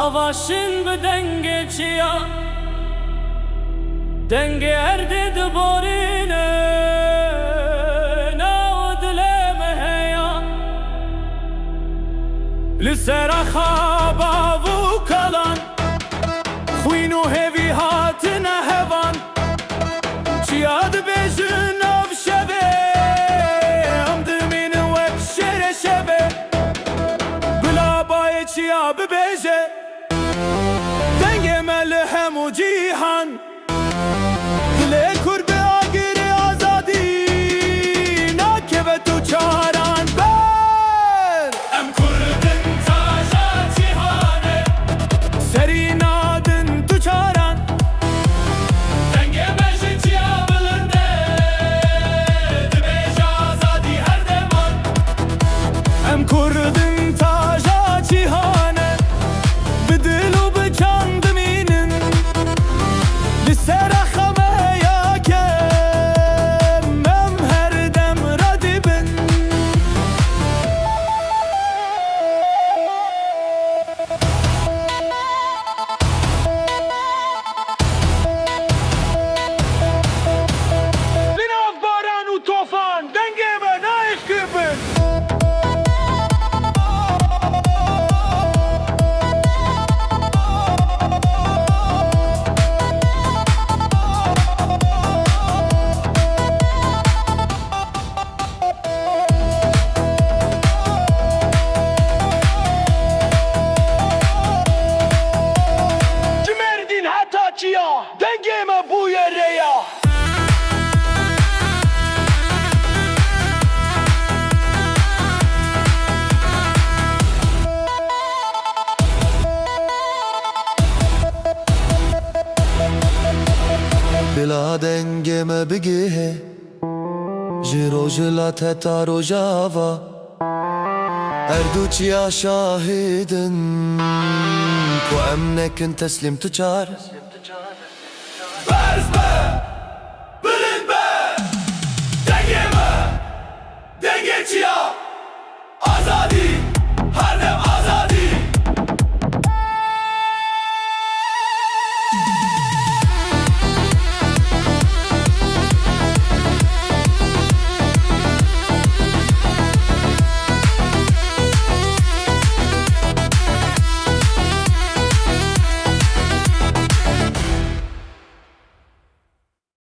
Avaşın bir denge çiya denge erdi duborine naudle meheya Lüsera khaba vu kalan Khwinu hevi hatına hevan Çiyad bejün av şebe Amdmin wek şere şebe Bila baye çiya bebeje Denge mel hemu cihan Dile kurbe agiri azadi Nakebe tu çaran ben Em kurdin taja cihane Seri nadın tu çaran Denge meji çiya bilinde Dibeja azadi her deman Em kurdin taja cihane Bidil u bıçan diminin Lisera khame ya kem Em her dem radibin Linav baran u tofan Dengeme naif küpün Cimerdin hata çiya Dengeme bu yere ya Bila dengeme bigihe Jiro jilat heta rojava Erduçya şahidin Ku emnekin teslim tuçar